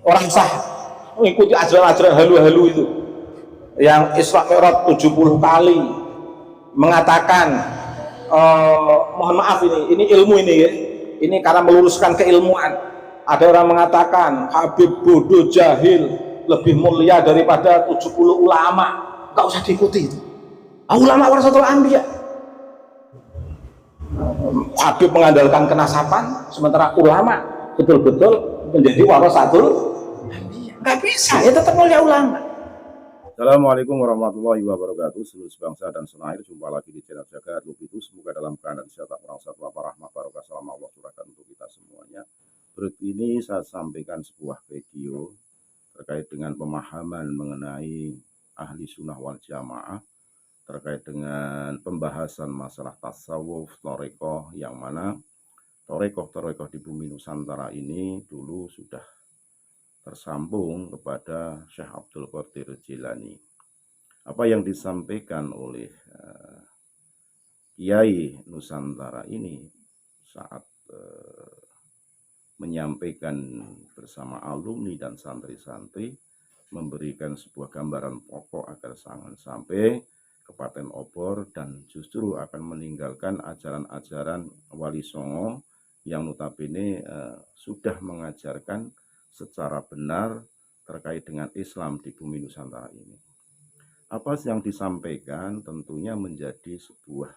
Orang sah mengikuti ajaran-ajaran halu-halu itu yang Isra Mi'raj 70 kali mengatakan mohon maaf ini ilmu ini ya, ini karena meluruskan keilmuan. Ada orang mengatakan Habib bodoh jahil lebih mulia daripada 70 ulama, nggak usah diikuti itu. Ulama warasatul anbiya. Habib mengandalkan kenasaban, sementara ulama betul-betul menjadi warasatul anbiya. Nggak bisa, ya tetap mulia ulama. Assalamualaikum warahmatullahi wabarakatuh. Seluruh bangsa dan setanah air, jumpa lagi di channel Jagat Lup itu. Semoga dalam keadaan sehat, kurang satu apa rahmat barokah salam Allah curahkan untuk kita semuanya. Berikut ini saya sampaikan sebuah video terkait dengan pemahaman mengenai ahli sunnah wal jamaah, terkait dengan pembahasan masalah tasawuf, thariqah, yang mana thariqah di bumi Nusantara ini dulu sudah tersambung kepada Syekh Abdul Qadir Jilani. Apa yang disampaikan oleh Kiai Nusantara ini saat menyampaikan bersama alumni dan santri-santri, memberikan sebuah gambaran pokok agar jangan sampai kepaten obor dan justru akan meninggalkan ajaran-ajaran Wali Songo yang notabene sudah mengajarkan secara benar terkait dengan Islam di bumi Nusantara ini. Apa yang disampaikan tentunya menjadi sebuah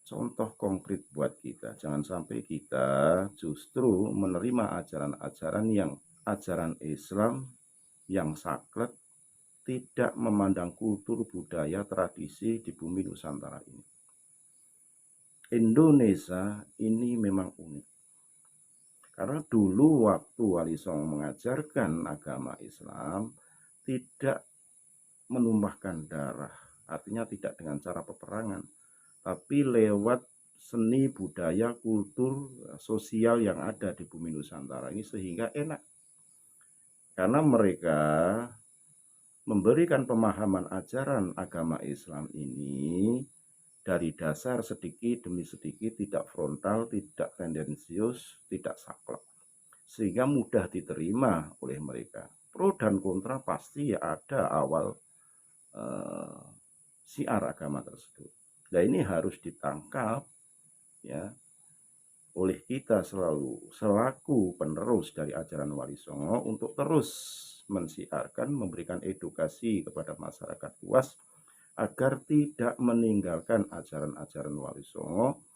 contoh konkret buat kita. Jangan sampai kita justru menerima ajaran-ajaran yang ajaran Islam yang saklek, tidak memandang kultur, budaya, tradisi di bumi Nusantara ini. Indonesia ini memang unik. Karena dulu waktu Wali Songo mengajarkan agama Islam tidak menumpahkan darah, artinya tidak dengan cara peperangan, tapi lewat seni, budaya, kultur, sosial yang ada di bumi Nusantara ini, sehingga enak. Karena mereka memberikan pemahaman ajaran agama Islam ini dari dasar sedikit demi sedikit, tidak frontal, tidak tendensius, tidak saklek, sehingga mudah diterima oleh mereka. Pro dan kontra pasti ada awal siar agama tersebut. Nah, ini harus ditangkap ya oleh kita selaku penerus dari ajaran Wali Songo untuk terus mensiarkan, memberikan edukasi kepada masyarakat luas agar tidak meninggalkan ajaran-ajaran Wali Songo,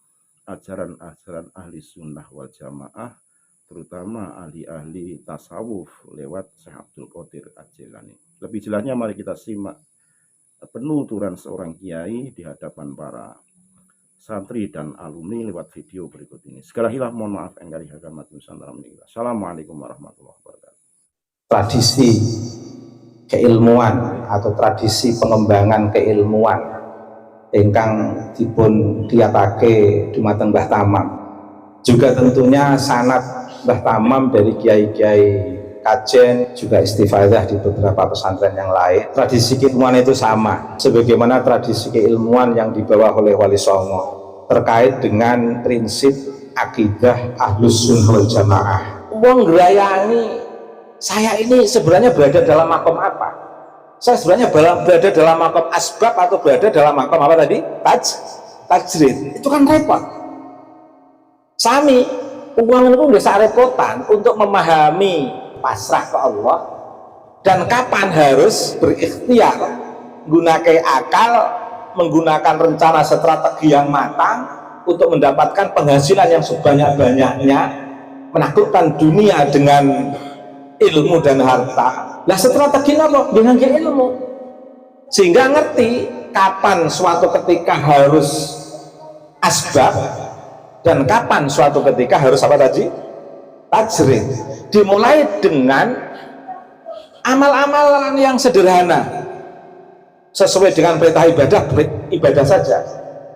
ajaran-ajaran ahli sunnah wal jamaah, terutama ahli-ahli tasawuf lewat Syekh Abdul Qadir Jilani. Lebih jelasnya mari kita simak penuturan seorang kiai di hadapan para santri dan alumni lewat video berikut ini. Segala hilaf mohon maaf engkari hakamat Nusantara meninggal. Assalamualaikum warahmatullahi wabarakatuh. Tradisi keilmuan atau tradisi pengembangan keilmuan ingkang dipun diatake dumateng Mbah Tamam, juga tentunya sanad Mbah Tamam dari kiai-kiai kajen, juga istifadah di beberapa pesantren yang lain. Tradisi keilmuan itu sama sebagaimana tradisi keilmuan yang dibawa oleh Wali Songo terkait dengan prinsip akidah Ahlus Sunnah wal Jamaah. Wong ngrayani saya ini sebenarnya berada dalam makom apa? Saya sebenarnya berada dalam makom asbab atau berada dalam makom apa tadi? Tajrid. Itu kan repot. Sami uang itu bisa repotan untuk memahami pasrah ke Allah dan kapan harus berikhtiar, gunakan akal, menggunakan rencana strategi yang matang untuk mendapatkan penghasilan yang sebanyak-banyaknya, menaklukkan dunia dengan ilmu dan harta. Lah strategi apa? Dengan ilmu, sehingga ngerti kapan suatu ketika harus asbab dan kapan suatu ketika harus apa tadi? Tajrid. Dimulai dengan amal-amalan yang sederhana sesuai dengan perintah ibadah saja.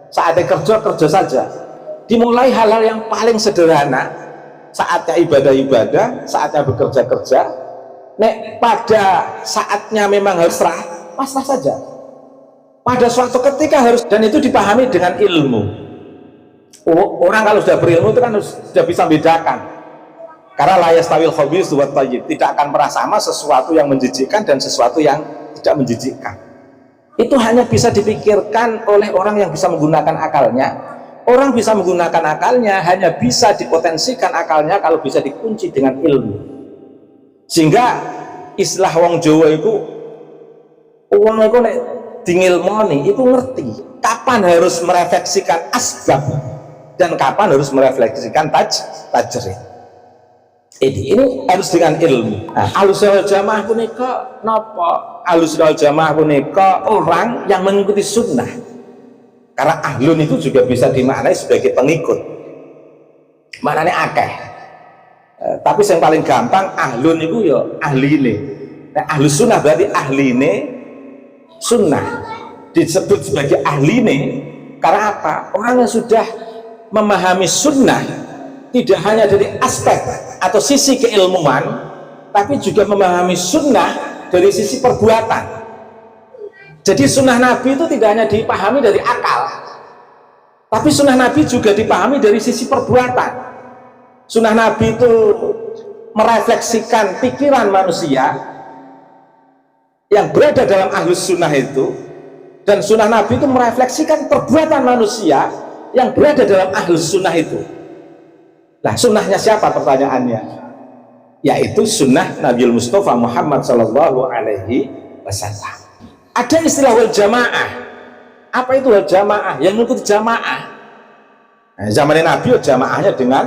Saatnya kerja saja. Dimulai hal-hal yang paling sederhana, saatnya ibadah, saatnya bekerja. Nek pada saatnya memang harus pasrah saja. Pada suatu ketika harus, dan itu dipahami dengan ilmu. Orang kalau sudah berilmu itu kan sudah bisa membedakan Karena la yastawil khabith wa thayyib, tidak akan pernah sama sesuatu yang menjijikkan dan sesuatu yang tidak menjijikkan. Itu hanya bisa dipikirkan oleh orang yang bisa menggunakan akalnya. Orang bisa menggunakan akalnya hanya bisa dipotensikan akalnya kalau bisa dikunci dengan ilmu. Sehingga istilah wong Jawa itu, wong itu nek dingilmoni itu ngerti kapan harus merefleksikan asbab dan kapan harus merefleksikan tajrid. Ini harus dengan ilmu. Nah, Ahlussunnah wal Jamaah punika napa? Ahlussunnah wal Jamaah punika orang yang mengikuti sunnah. Karena ahlun itu juga bisa dimaknai sebagai pengikut. Maknanya akeh. Tapi yang paling gampang ahlun itu ya ahline. Nah, ahlus sunnah berarti ahline sunnah. Disebut sebagai ahline karena apa? Orang yang sudah memahami sunnah tidak hanya dari aspek atau sisi keilmuan, tapi juga memahami sunnah dari sisi perbuatan. Jadi sunnah Nabi itu tidak hanya dipahami dari akal, tapi sunnah Nabi juga dipahami dari sisi perbuatan. Sunnah Nabi itu merefleksikan pikiran manusia yang berada dalam ahlus sunnah itu, dan sunnah Nabi itu merefleksikan perbuatan manusia yang berada dalam ahlus sunnah itu. Nah, sunnahnya siapa pertanyaannya? Yaitu sunnah Nabi Mustafa Muhammad Sallallahu Alaihi Wasallam. Ada istilah wal jamaah. Apa itu wal jamaah? Yang mengikuti jamaah. Nah, zaman Nabi jamaahnya dengan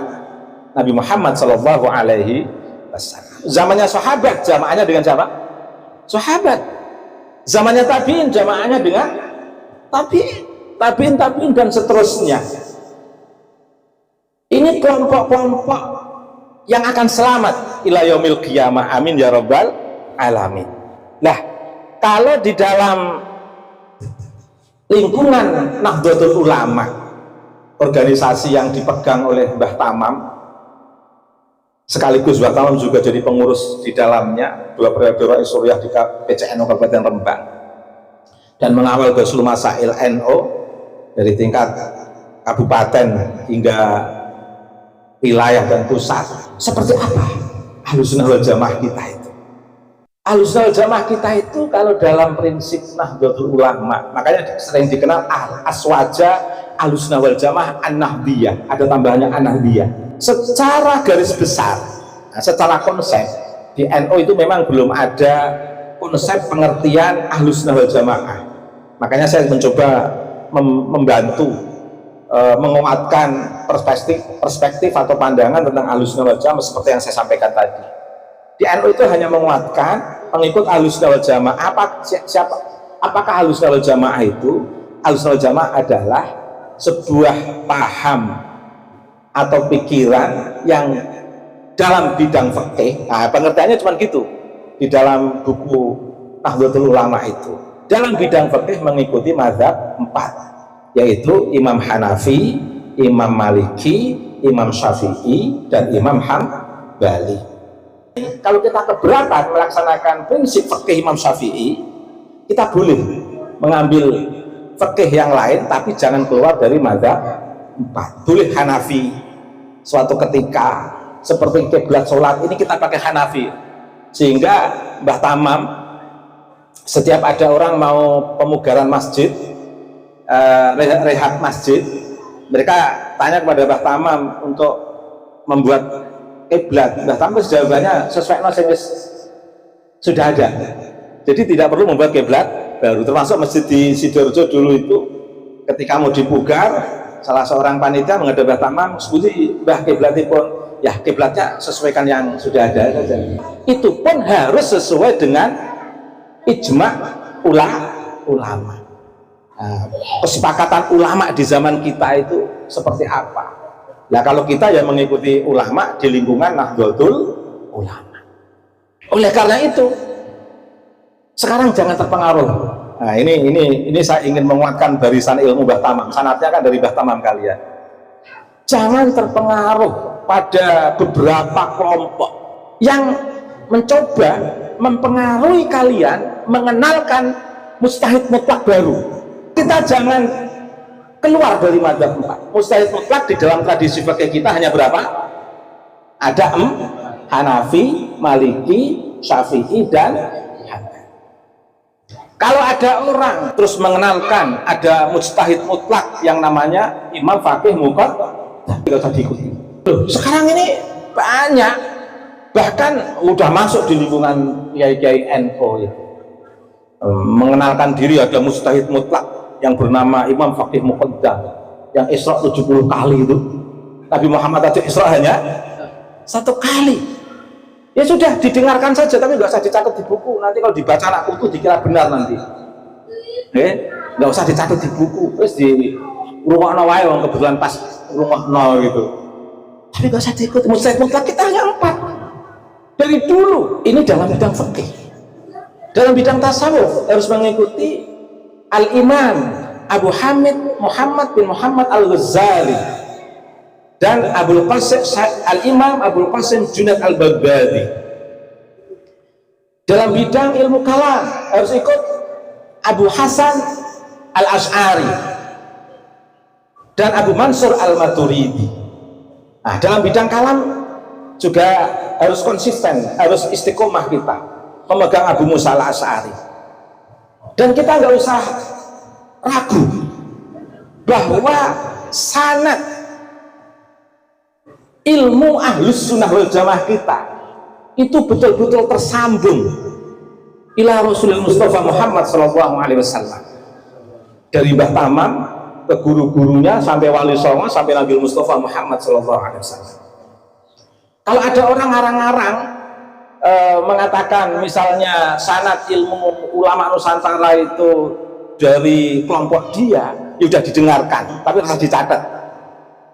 Nabi Muhammad Sallallahu Alaihi Wasallam. Zamannya sahabat jamaahnya dengan siapa? Sahabat. Zamannya tabiin jamaahnya dengan tabiin dan seterusnya. Ini kelompok-kelompok yang akan selamat ila yaumil qiyamah, amin ya rabbal alamin. Nah, kalau di dalam lingkungan Nahdlatul Ulama, organisasi yang dipegang oleh Mbah Tamam, sekaligus Mbah Tamam juga jadi pengurus di dalamnya, 2 periode Rais Suriah di PCNO Kabupaten Rembang, dan mengawal Ghuslul Masail NO dari tingkat kabupaten hingga wilayah dan pusat. Seperti apa Ahlussunnah wal Jamaah kita itu? Ahlussunnah wal Jamaah kita itu kalau dalam prinsip Nahdlatul Ulama, makanya sering dikenal aswaja Ahlussunnah wal Jamaah an-Nahdiyah, ada tambahannya an-Nahdiyah. Secara garis besar, secara konsep di NU itu memang belum ada konsep pengertian Ahlussunnah wal Jamaah. Makanya saya mencoba membantu menguatkan perspektif atau pandangan tentang Ahlussunnah wal Jamaah seperti yang saya sampaikan tadi. Di NU itu hanya menguatkan pengikut Ahlussunnah wal Jamaah. Apakah Ahlussunnah wal Jamaah itu? Ahlussunnah wal Jamaah adalah sebuah paham atau pikiran yang dalam bidang fikih. Nah, pengertiannya cuma gitu di dalam buku Nahdlatul Ulama itu. Dalam bidang fikih mengikuti mazhab 4, yaitu Imam Hanafi, Imam Maliki, Imam Syafi'i, dan Imam Hambali. Kalau kita keberatan melaksanakan prinsip fikih Imam Syafi'i, kita boleh mengambil fikih yang lain, tapi jangan keluar dari mazhab 4. Boleh Hanafi suatu ketika seperti kiblat sholat ini kita pakai Hanafi, sehingga Mbah Tamam setiap ada orang mau pemugaran masjid, rehab masjid, mereka tanya kepada Mbah Tamam untuk membuat kiblat. Mbah Tamam jawabannya sesuai yang sudah ada, jadi tidak perlu membuat kiblat baru. Termasuk masjid di Sidoarjo dulu itu ketika mau dipugar, salah seorang panitia menghadap Mbah Tamam, "Sepundi Mbah kiblatipun?" Ya, kiblatnya sesuaikan yang sudah ada saja. Itu pun harus sesuai dengan ijma' ulama. Nah, kesepakatan ulama di zaman kita itu seperti apa? Nah, kalau kita yang mengikuti ulama di lingkungan Nahdlatul Ulama. Oleh karena itu, sekarang jangan terpengaruh. Nah, ini saya ingin menguatkan barisan ilmu Mbah Tamam. Sanatnya kan dari Mbah Tamam kalian. Jangan terpengaruh pada beberapa kelompok yang mencoba mempengaruhi kalian mengenalkan mustahid mutlak baru. Kita jangan keluar dari mazhab 4. Mustahid mutlak di dalam tradisi fikih kita hanya berapa? Ada Hanafi, Maliki, Syafi'i, dan Hambali. Kalau ada orang terus mengenalkan ada mujtahid mutlak yang namanya imam faqih muqaddam, tidak usah diikuti. Loh, sekarang ini banyak, bahkan udah masuk di lingkungan kiai-kiai NU itu, mengenalkan diri ada mujtahid mutlak yang bernama imam faqih muqaddam yang Isra 70 kali itu. Nabi Muhammad aja Isra hanya 1 kali. Ya sudah, didengarkan saja, tapi nggak usah dicatat di buku. Nanti kalau dibaca anak putu dikira benar nanti. Nggak usah dicatat di buku. Terus di rumah wae, kebetulan pas rumah nol gitu. Tapi nggak usah diikuti. Mujtahid mutlak kita hanya 4 dari dulu. Ini dalam bidang fikih. Dalam bidang tasawuf harus mengikuti Al-Imam Abu Hamid Muhammad bin Muhammad Al-Ghazali dan Al-Imam Abul Qasim Junaid Al-Baghdadi. Dalam bidang ilmu kalam harus ikut Abu Hasan Al-Asy'ari dan Abu Mansur Al-Maturidi. Nah, dalam bidang kalam juga harus konsisten, harus istiqomah kita memegang Abu Musa Al-Asy'ari. Dan kita nggak usah ragu bahwa sanad ilmu ahlus sunnah wal jamaah kita itu betul-betul tersambung ila Rasulul Mustafa Muhammad SAW, dari Mbah Tamam ke guru-gurunya sampai Wali Songo sampai Nabi Mustafa Muhammad SAW. Kalau ada orang ngarang-ngarang mengatakan misalnya sanad ilmu ulama Nusantara itu dari kelompok dia, ya udah didengarkan, tapi harus dicatat.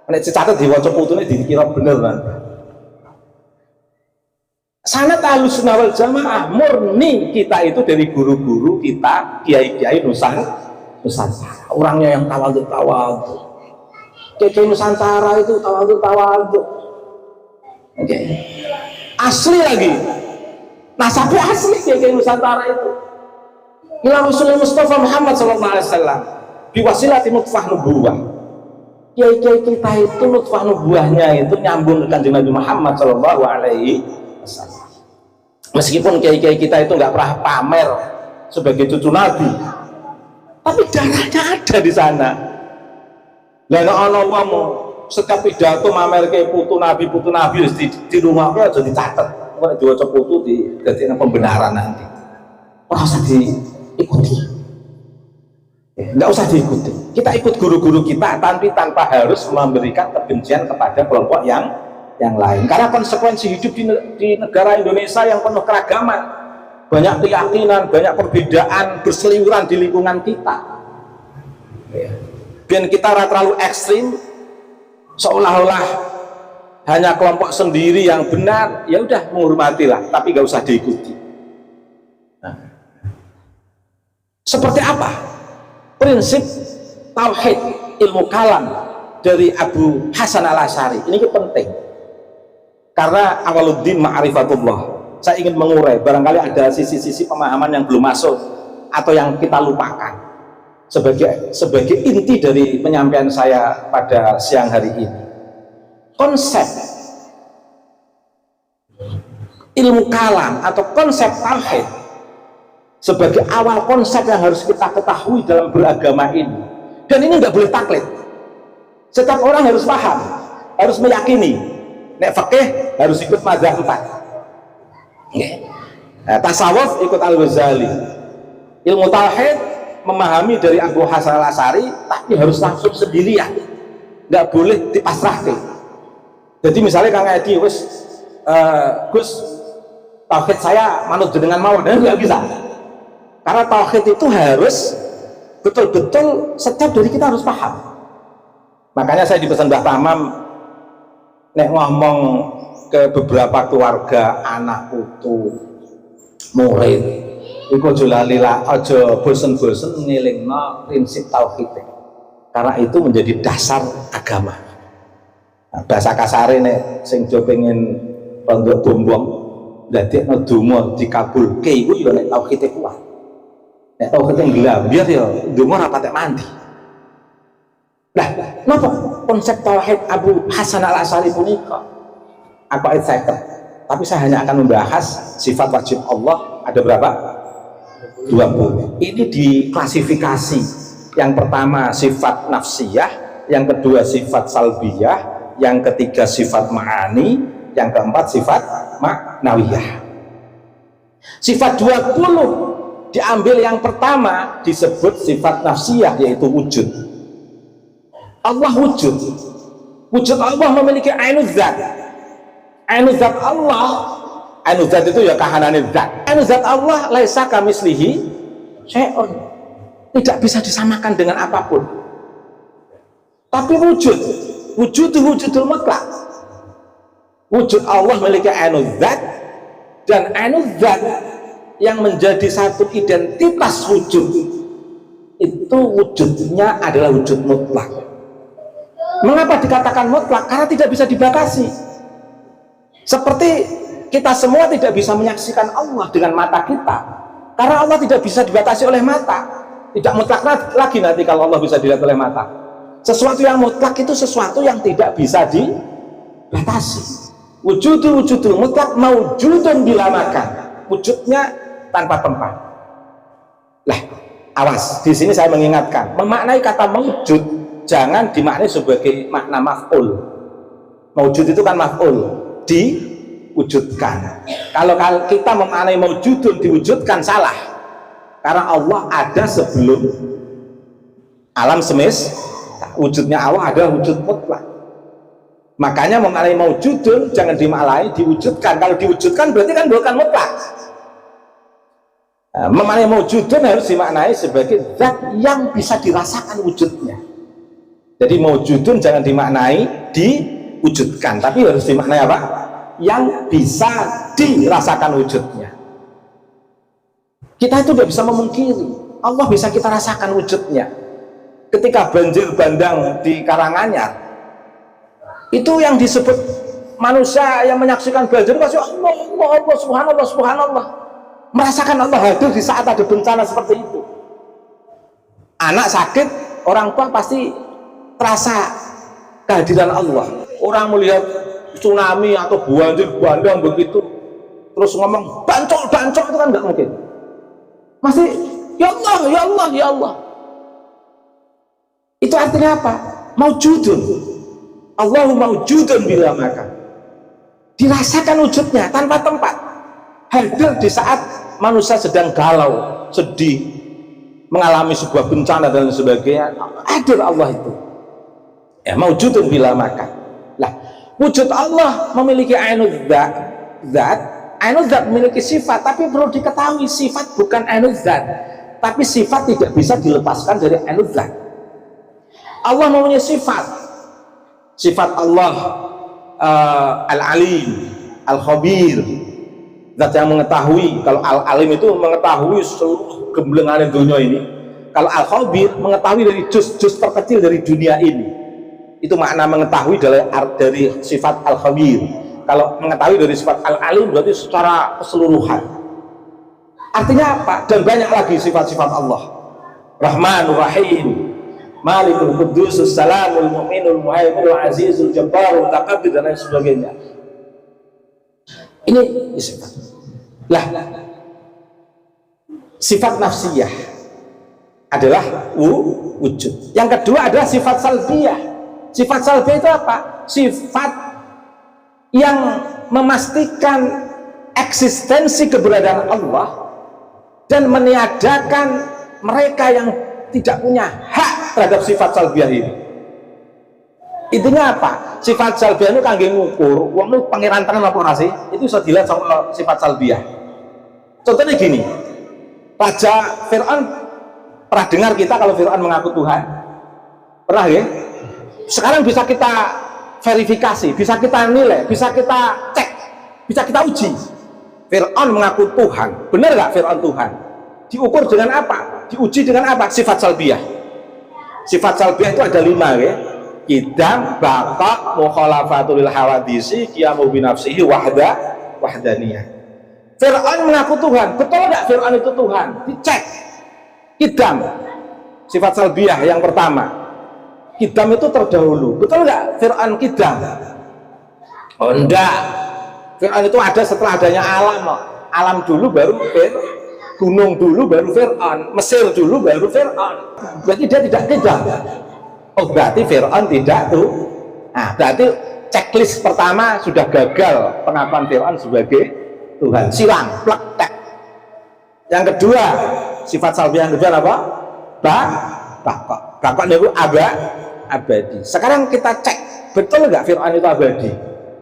Nek dicatat di wajah putune dikira bener kan. Sanad Ahlus Sunnah wal Jamaah murni kita itu dari guru-guru kita, kiai-kiai Nusantara. Orangnya yang tawadhu. Kiai Nusantara itu tawadhu. Oke. Asli lagi. Nasabnya asli kiai Nusantara itu. Ila Rasulullah Mustafa Muhammad SAW biwasilati nutfah nubuwah. Kiai-kiai kita itu nutfah nubuahnya itu nyambung dengan Nabi Muhammad SAW. Meskipun kiai-kiai kita itu nggak pernah pamer sebagai cucu Nabi, tapi darahnya ada di sana. Lalu Allah mau setiap pidato mamer kayak putu Nabi di rumahnya aja dicatat. Kalau diwaca putu jadi pembenaran nanti. Nggak usah diikuti. Nggak usah diikuti. Kita ikut guru-guru kita tanpa harus memberikan kebencian kepada kelompok yang lain. Karena konsekuensi hidup di negara Indonesia yang penuh keragaman, banyak keyakinan, banyak perbedaan berseliweran di lingkungan kita. Biar kita terlalu ekstrim, seolah-olah hanya kelompok sendiri yang benar, ya udah menghormatilah, tapi nggak usah diikuti. Nah, seperti apa prinsip tauhid ilmu kalam dari Abu Hasan Al-Asy'ari? Ini penting karena awaluddin ma'rifatullah. Saya ingin mengurai, barangkali ada sisi-sisi pemahaman yang belum masuk atau yang kita lupakan sebagai inti dari penyampaian saya pada siang hari ini. Konsep ilmu kalam atau konsep tauhid sebagai awal konsep yang harus kita ketahui dalam beragama ini, dan ini nggak boleh taklid. Setiap orang harus paham, harus meyakini. Nek fikih harus ikut mazhab 4. Nah, tasawuf ikut Al-Ghazali. Ilmu tauhid memahami dari Abu Hasan Al-Asy'ari, tapi harus langsung sendirian, nggak boleh dipasrahkan. Jadi misalnya Kang Edi, Gus, tauhid saya manut jenengan mawon, nggak bisa. Karena tauhid itu harus betul-betul setiap dari kita harus paham. Makanya saya dipesan Mbah Tamam, nek ngomong ke beberapa keluarga, anak putu, murid, iku aja lali, aja bosen-bosen ngelingno prinsip tauhid. Karena itu menjadi dasar agama. Nah, bahasa kasare nek sing do pengen pondok bombong, ndadekno donga dikabulke iku ya nek tauhide kuat. Nek tauhid yang glambir ya donga ora patek mandi. Nah, napa konsep tauhid Abu Hasan Al-Asy'ari punika? Aqaid 50. Tapi saya hanya akan membahas sifat wajib Allah ada berapa? 20. Ini diklasifikasi. Yang pertama sifat nafsiyah, yang kedua sifat salbiyah, yang ketiga sifat ma'ani, yang keempat sifat ma'nawiyah. Sifat 20 diambil yang pertama disebut sifat nafsiyah, yaitu wujud. Allah wujud. Wujud Allah memiliki ainul zat. Ainul zat Allah, ainul zat itu ya kahanane zat. Ainul zat Allah laisa kamislihi syai'un. Tidak bisa disamakan dengan apapun. Tapi wujud wujudul mutlak. Wujud Allah memiliki ainul zat, dan ainul zat yang menjadi satu identitas wujud itu wujudnya adalah wujud mutlak. Mengapa dikatakan mutlak? Karena tidak bisa dibatasi. Seperti kita semua tidak bisa menyaksikan Allah dengan mata kita, karena Allah tidak bisa dibatasi oleh mata. Tidak mutlak lagi nanti kalau Allah bisa dilihat oleh mata. Sesuatu yang mutlak itu sesuatu yang tidak bisa dibatasi. Wujudul mutlak maujudun bila makan. Wujudnya tanpa tempat. Lah, awas, di sini saya mengingatkan, memaknai kata maujud jangan dimaknai sebagai makna maf'ul. Maujud itu kan maf'ul, diwujudkan. Kalau kita memaknai maujudun diwujudkan, salah. Karena Allah ada sebelum alam semesta. Wujudnya Allah adalah wujud mutlak. Makanya memaknai maujudun jangan dimaknai diwujudkan. Kalau diwujudkan berarti kan bukan mutlak. Nah, memaknai maujudun harus dimaknai sebagai zat yang bisa dirasakan wujudnya. Jadi maujudun jangan dimaknai diwujudkan, tapi harus dimaknai apa? Yang bisa dirasakan wujudnya. Kita itu tidak bisa memungkiri Allah bisa kita rasakan wujudnya. Ketika banjir bandang di Karanganyar, itu yang disebut manusia yang menyaksikan banjir pasti Allah subhanallah, merasakan Allah hadir di saat ada bencana seperti itu. Anak sakit, orang tua pasti terasa kehadiran Allah. Orang melihat tsunami atau banjir bandang begitu terus ngomong bancol itu kan nggak mungkin. Masih ya Allah. Itu artinya apa? Maujudun. Allahu maujudun bila makan. Dirasakan wujudnya tanpa tempat. Hadir di saat manusia sedang galau, sedih, mengalami sebuah bencana dan sebagainya. Hadir Allah itu. Ya, maujudun bila makan. Lah, wujud Allah memiliki ainul zat. Ainul zat memiliki sifat, tapi perlu diketahui sifat bukan ainul zat, tapi sifat tidak bisa dilepaskan dari ainul zat. Allah mempunyai sifat Allah al-alim, al-khabir, zat yang mengetahui. Kalau al-alim itu mengetahui seluruh gemblengan dunia ini. Kalau al-khabir mengetahui dari juz-juz terkecil dari dunia ini. Itu makna mengetahui dari sifat al-khabir. Kalau mengetahui dari sifat al-alim berarti secara keseluruhan. Artinya apa? Dan banyak lagi sifat-sifat Allah. Rahmanur Rahim, Malikul Quddus, Salamul Mu'minul Muhaiminul Azizul Jabbarul Mutakabbir dan lain sebagainya. Ini sifat. Lah, sifat nafsiyah adalah wujud. Yang kedua adalah sifat salbiyah. Sifat salbiyah itu apa? Sifat yang memastikan eksistensi keberadaan Allah dan meniadakan mereka yang tidak punya hak terhadap sifat salbiyah ini. Intinya apa? Sifat salbiyah itu kangge ngukur wong lu pangeran tenan apa ora sih? Itu bisa dilihat sama sifat salbiyah. Contohnya gini, Raja Fir'aun, pernah dengar kita kalau Fir'aun mengaku Tuhan? Pernah ya? Sekarang bisa kita verifikasi, bisa kita nilai, bisa kita cek, bisa kita uji. Fir'aun mengaku Tuhan, benar nggak Fir'aun Tuhan? Diukur dengan apa? Diuji dengan apa? Sifat salbiyah. Sifat salbiyah itu ada 5 ya. Qidam, baqa, mukhalafatul hawadisi, qiyamu binafsihi, wahdaniyah. Fir'aun mengaku Tuhan, betul nggak Fir'aun itu Tuhan? Dicek. Qidam, sifat salbiyah yang pertama. Qidam itu terdahulu, betul nggak Fir'aun qidam? Oh enggak, Fir'aun itu ada setelah adanya alam loh. Alam dulu baru gunung dulu baru Fir'aun, Mesir dulu baru Fir'aun. Berarti dia tidak kidam. Oh berarti Fir'aun tidak tuh. Nah berarti checklist pertama sudah gagal pengakuan Fir'aun sebagai Tuhan, silang, plek, tek. Yang kedua, sifat salbiah yang kedua apa? Bakok itu abadi. Sekarang kita cek, betul nggak Fir'aun itu abadi?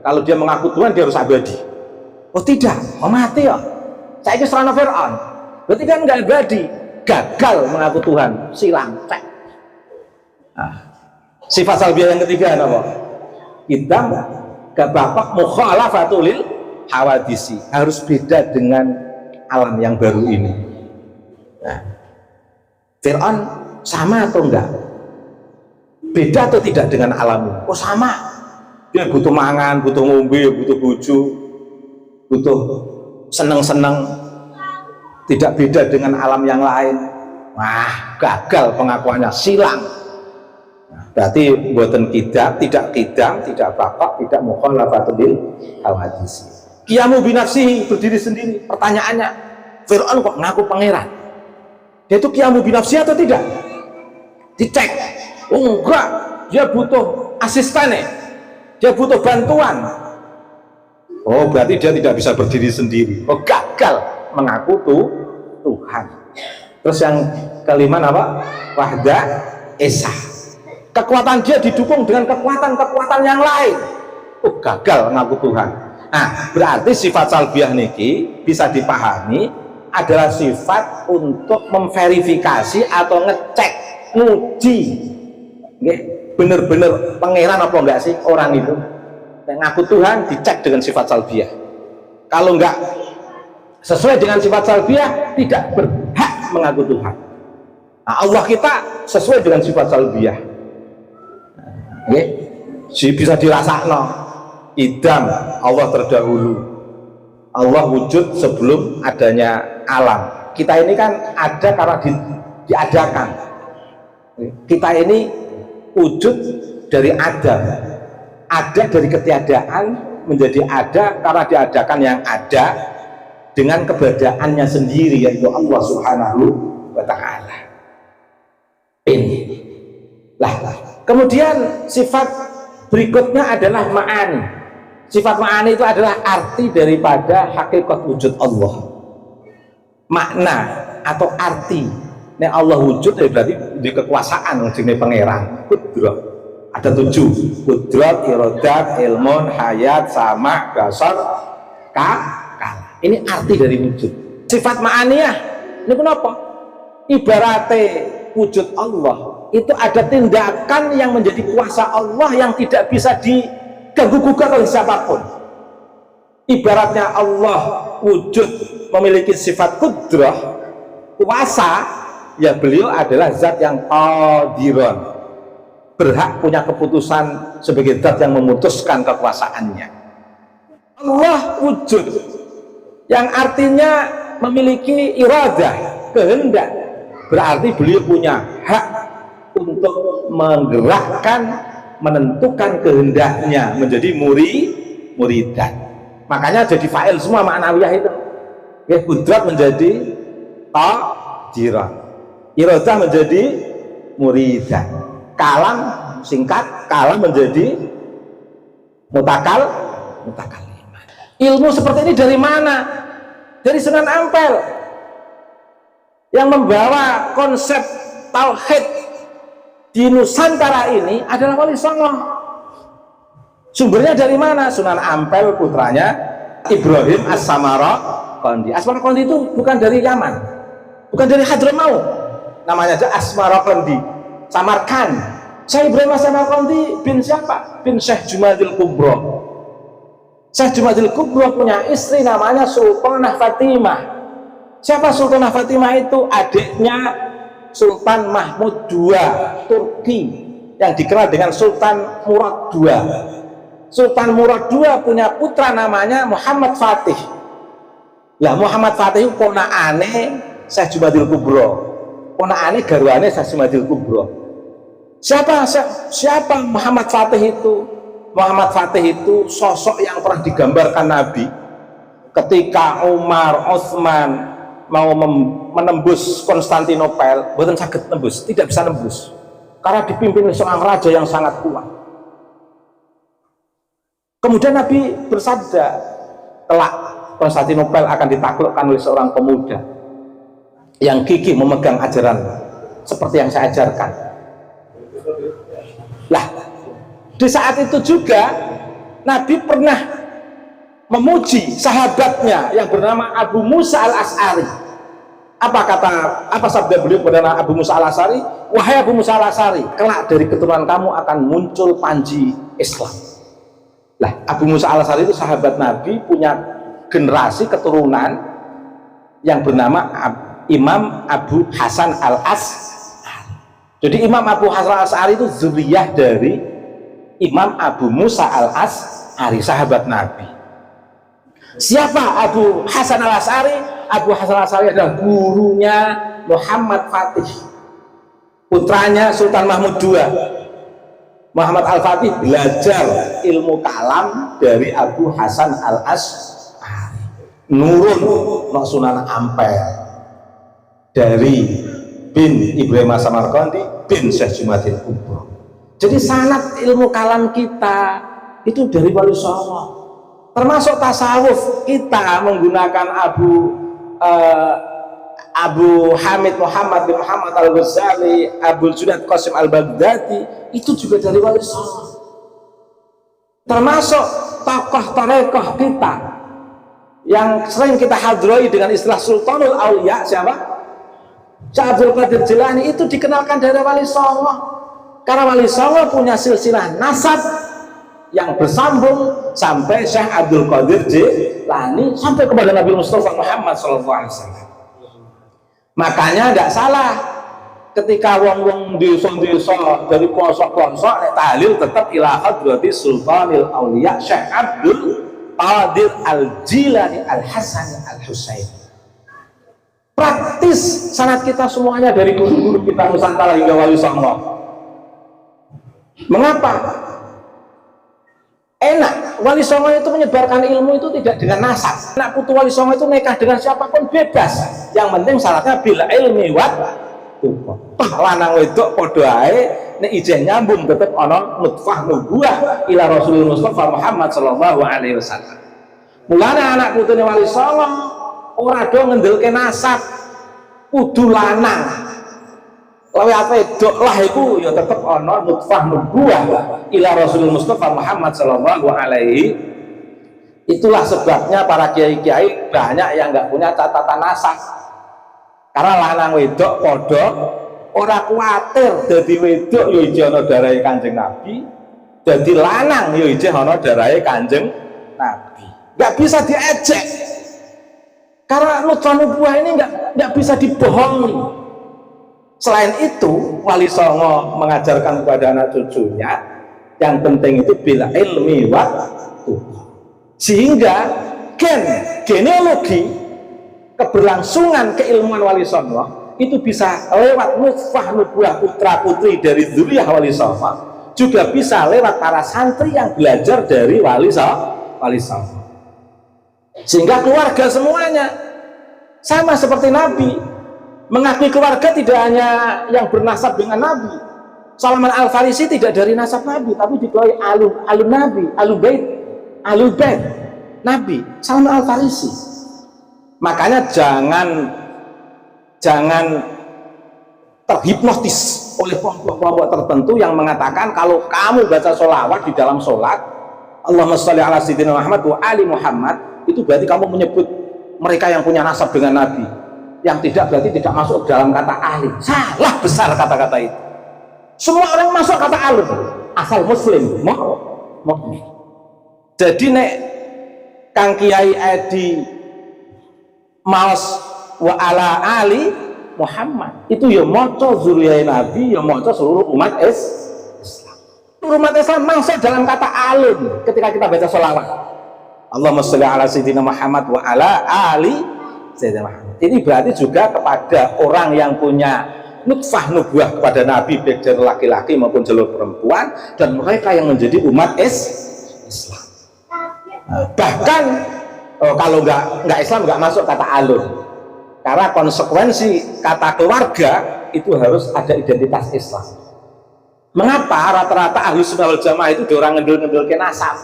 Kalau dia mengaku Tuhan dia harus abadi. Oh tidak, mati ya. Saya ini serana Fir'aun. Berarti kan nggak abadi, gagal mengaku Tuhan, silang, cek. Nah, sifat salbiah yang ketiga apa? Kita gabak mukhalafatul hawadisi, harus beda dengan alam yang baru ini. Nah, Fir'aun sama atau enggak? Beda atau tidak dengan alam ini? Oh sama. Dia butuh mangan, butuh ngombe, butuh bojo, butuh seneng-seneng. Tidak beda dengan alam yang lain. Wah, gagal pengakuannya, silang. Nah, berarti buatan tidak kidam, tidak bakok, tidak mukhalafatul hawadisi. Qiyamu binafsihi, berdiri sendiri. Pertanyaannya, Fir'aun kok ngaku pangeran? Dia itu qiyamu binafsihi atau tidak? Dicek. Oh enggak, dia butuh asisten, dia butuh bantuan. Oh berarti dia tidak bisa berdiri sendiri. Oh gagal mengaku Tuhan. Terus yang kelima apa? Wahda esa. Kekuatan dia didukung dengan kekuatan yang lain. Oh gagal mengaku Tuhan. Nah berarti sifat salbiah niki bisa dipahami adalah sifat untuk memverifikasi atau ngecek, nguji bener-bener pangeran apa enggak sih orang itu. Yang ngaku Tuhan dicek dengan sifat salbiah. Kalau enggak sesuai dengan sifat salbiah, tidak berhak mengaku Tuhan. Nah, Allah kita sesuai dengan sifat salbiah. Bisa dirasakan idam, Allah terdahulu, Allah wujud sebelum adanya alam. Kita ini kan ada karena diadakan. Kita ini wujud dari Adam, ada dari ketiadaan menjadi ada karena diadakan yang ada dengan keberadaannya sendiri, yaitu Allah Subhanahu wa Ta'ala. Ini lah. Kemudian sifat berikutnya adalah ma'ani. Sifat ma'ani itu adalah arti daripada hakikat wujud Allah. Makna atau arti nek Allah wujud ya berarti di kekuasaan jenis pangeran. Kudrat ada 7: kudrat, irodat, ilmun, hayat, sama, basar, kal. Ini arti dari wujud. Sifat ma'aniyah ini kenapa? Ibaratnya wujud Allah itu ada tindakan yang menjadi kuasa Allah yang tidak bisa diganggu-gugat oleh siapapun. Ibaratnya Allah wujud memiliki sifat kudrah, kuasa, ya beliau adalah zat yang qadiran, berhak punya keputusan sebagai zat yang memutuskan kekuasaannya. Allah wujud yang artinya memiliki iradah, kehendak, berarti beliau punya hak untuk menggerakkan, menentukan kehendaknya menjadi muridan. Makanya jadi fa'il semua ma'nawiyah itu. Ya, kudrat menjadi qadiran, iradah menjadi muridan, kalam singkat, kalam menjadi mutakalim. Ilmu seperti ini dari mana? Dari Sunan Ampel yang membawa konsep tauhid di Nusantara ini adalah Wali Songo. Sumbernya dari mana? Sunan Ampel putranya Ibrahim As-Samarqandi. As-Samarqandi itu bukan dari Yaman, bukan dari Hadramaut, namanya aja As-Samarqandi, Samarkand. Syekh Ibrahim As-Samarqandi bin siapa? Bin Syekh Jumadil Kubro. Syekh Jumadil Kubro punya istri namanya Sultanah Fatimah. Siapa Sultanah Fatimah itu? Adiknya Sultan Mahmud II Turki yang dikenal dengan Sultan Murad II. Sultan Murad II punya putra namanya Muhammad Fatih. Lah Muhammad Fatih itu ponakane Syekh Jumadil Kubro, ponakane garwane Syekh Jumadil Kubro. Siapa Muhammad Fatih itu? Muhammad Fatih itu sosok yang pernah digambarkan Nabi ketika Umar, Utsman mau menembus Konstantinopel, bukan sakit tembus, tidak bisa nembus karena dipimpin oleh seorang raja yang sangat kuat. Kemudian Nabi bersabda, kelak Konstantinopel akan ditaklukkan oleh seorang pemuda yang gigih memegang ajaran seperti yang saya ajarkan. Lah, di saat itu juga Nabi pernah memuji sahabatnya yang bernama Abu Musa al-Asy'ari. Apa sabda beliau kepada Abu Musa al-Asy'ari? Wahai Abu Musa al-Asy'ari, kelak dari keturunan kamu akan muncul panji Islam. Lah, Abu Musa al-Asy'ari itu sahabat Nabi, punya generasi keturunan yang bernama Imam Abu Hasan al-Asy'ari. Jadi Imam Abu Hasan al-Asy'ari itu zuriyah dari Imam Abu Musa al-Asy'ari, sahabat Nabi. Siapa Abu Hasan al-Asy'ari? Abu Hasan al-Asy'ari adalah gurunya Muhammad Fatih, putranya Sultan Mahmud II. Muhammad al-Fatih belajar ilmu kalam dari Abu Hasan al-Asy'ari, nurun no Sunan Ampel dari bin Ibrahim Samarkandi bin Syekh Jumadil Kubro. Jadi sanad ilmu kalam kita itu dari Wali Songo. Termasuk tasawuf kita menggunakan Abu Hamid Muhammad bin Muhammad al-Ghazali, Abu Junaid Qasim al-Baghdadi, itu juga dari Wali Songo. Termasuk tokoh tarekoh kita yang sering kita hadroi dengan istilah Sultanul Auliya, siapa? Syekh Abdul Qadir Jilani, itu dikenalkan dari Wali Songo. Karena Wali Songo punya silsilah nasab yang bersambung sampai Syekh Abdul Qadir Jilani sampai kepada Nabi Mustafa Muhammad SAW. Makanya tidak salah ketika wong-wong desa-desa dari pelosok-pelosok nek tahlil tetap ila hadrati Sultanil Auliya Syekh Abdul Qadir Al-Jilani Al-Hasani Al-Husain. Praktis sanad kita semuanya dari guru-guru kita Nusantara hingga Wali Songo. Mengapa? Enak, Wali Songo itu menyebarkan ilmu itu tidak dengan nasab. Anak putu Wali Songo itu nikah dengan siapapun bebas. Yang penting syaratnya bil ilmi wat tuqah. Lanang wedok padha ae nek ijeh nyambung tetep ana nutfah nubuwah ila Rasulullah Mustafa Muhammad sallallahu alaihi wasallam. Mulane anak putune Wali Songo ora do ngendelke nasab, kudu lanang. Lawe wedok lah iku ya tetep ana nutfah nubuwah ila Rasulullah Mustafa Muhammad sallallahu alaihi. Itulah sebabnya para kiai-kiai banyak yang enggak punya catatan nasab. Karena lanang wedok padha ora kuwatir dadi wedok ya ijeh ana darahe Kanjeng Nabi, dadi lanang ya ijeh ana darahe Kanjeng Nabi. Enggak bisa diejek. Karena nutfah nubuwah ini enggak bisa dibohongi. Selain itu, Wali Songo mengajarkan kepada anak cucunya yang penting itu bil ilmi wa tuqah. Sehingga genealogi keberlangsungan keilmuan Wali Songo itu bisa lewat nutfah nubuwah putra putri dari zuriyah Wali Songo, juga bisa lewat para santri yang belajar dari Wali Songo. Sehingga keluarga semuanya sama seperti Nabi. Mengakui keluarga tidak hanya yang bernasab dengan Nabi. Salman Al-Farisi tidak dari nasab Nabi, tapi dikeluarkan alun Nabi, alul bait Nabi, Salman Al-Farisi. Makanya jangan terhipnotis oleh kelompok-kelompok tertentu yang mengatakan kalau kamu baca sholawat di dalam sholat, Allahumma sholli ala sayyidina Muhammad wa ali Muhammad, itu berarti kamu menyebut mereka yang punya nasab dengan Nabi. Yang tidak berarti tidak masuk dalam kata ahli. Salah besar kata-kata itu. Semua orang masuk kata alun asal muslim mukmin. Jadi nek Kang Kiai Edi maos wa ala ali Muhammad itu ya maca zuriyah Nabi, ya maca seluruh umat Islam. Umat Islam masuk dalam kata alun ketika kita baca sholawat. Allahumma sholli ala sayyidina Muhammad wa ala ali Sayyidina Muhammad. Ini berarti juga kepada orang yang punya nutfah nubuah kepada Nabi baik jalur laki-laki maupun jalur perempuan, dan mereka yang menjadi umat Islam. Bahkan kalau nggak Islam nggak masuk kata alun, karena konsekuensi kata keluarga itu harus ada identitas Islam. Mengapa rata-rata Ahlus Sunnah wal Jamaah itu orang ngendel-ngendel ke nasab?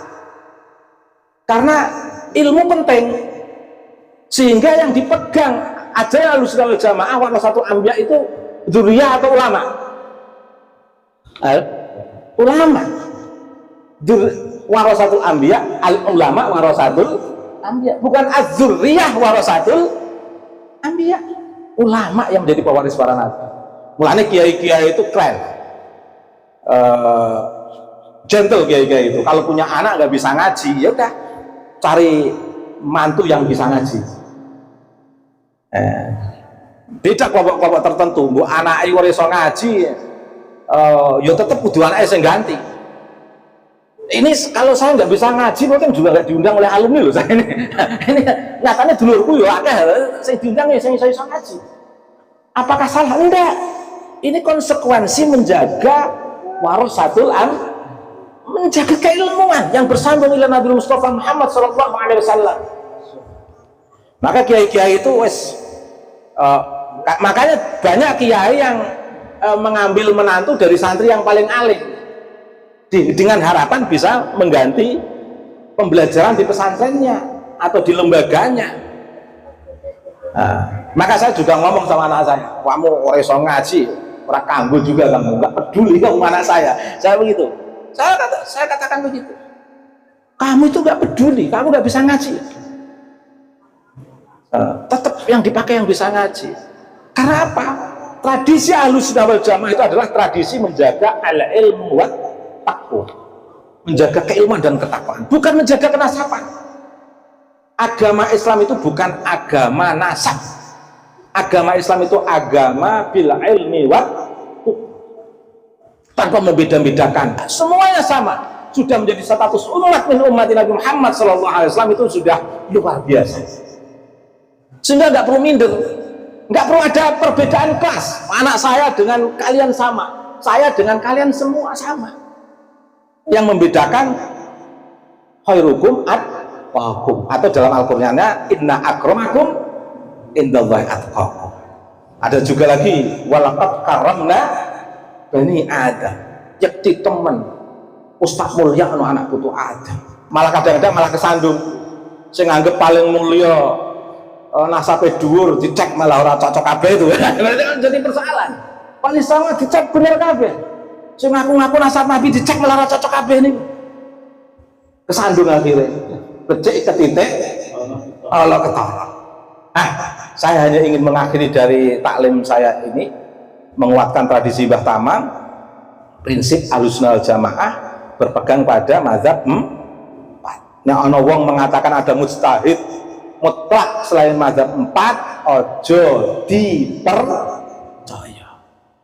Karena ilmu penting, sehingga yang dipegang ajaran Ahlus Sunnah wal Jamaah warasatul anbiya itu dzurriyyah atau ulama? Ulama. Warasatul anbiya, al ulama warasatul anbiya, bukan az-dzurriyyah warasatul anbiya. Ulama yang menjadi pewaris para nabi. Mulanya kiai-kiai itu keren, gentle kiai-kiai itu. Kalau punya anak nggak bisa ngaji, ya udah cari mantu yang bisa ngaji. Beda kelompok-kelompok tertentu, bu anak iku iso ngaji, ya tetap kudu anake sing ganti. Ini kalau saya nggak bisa ngaji, mungkin juga nggak diundang oleh alumni loh saya ini. Ini nyatanya dulurku ya akeh saya diundang ya saya iso ngaji. Apakah salah? Enggak. Ini konsekuensi menjaga warasatul anbiya, menjaga keilmuan yang bersambung ila Nabi Mustafa Muhammad SAW. Maka kiai-kiai itu makanya banyak kiai yang mengambil menantu dari santri yang paling alim dengan harapan bisa mengganti pembelajaran di pesantrennya atau di lembaganya. Maka saya juga ngomong sama anak saya, kamu orang iso ngaji, orang kanggo juga kamu, nggak peduli kamu anak saya begitu. Saya katakan begitu, kamu itu nggak peduli, kamu nggak bisa ngaji, tetap yang dipakai yang bisa ngaji. Karena apa? Tradisi Ahlus Sunnah wal Jamaah itu adalah tradisi menjaga al-ilmu wa taqwa, menjaga keilmuan dan ketakwaan, bukan menjaga kenasaban. Agama Islam itu bukan agama nasab. Agama Islam itu agama bil ilmi wa tanpa membeda-bedakan, semuanya sama, sudah menjadi status umat min ummati Nabi Muhammad SAW. Itu sudah luar biasa, sehingga nggak perlu minder, nggak perlu ada perbedaan kelas. Anak saya dengan kalian sama, saya dengan kalian semua sama. Yang membedakan khairukum atqakum, atau dalam Al-Qur'annya inna akramakum indallahi atqakum. Ada juga lagi walaqad karramna bani Adam, yakti temen ustaz mulia anu anak putu Adam. Malah kadang-kadang malah kesandung, sing nganggep paling mulia nasabe dhuwur dicek malah ora cocok kabeh itu. Jadi persoalan. Paling sama dicek bener kabeh. Sing ngaku-ngaku nasab Nabi dicek malah ora cocok kabeh niku. Kesandung akhirnya. Becik ke titik Allah ketara. Saya hanya ingin mengakhiri dari taklim saya ini, menguatkan tradisi Mbah Tamam, prinsip Ahlus Sunnah wal Jamaah berpegang pada mazhab 4. Nah, ana wong mengatakan ada mujtahid mutlak selain mazhab 4, ojo diper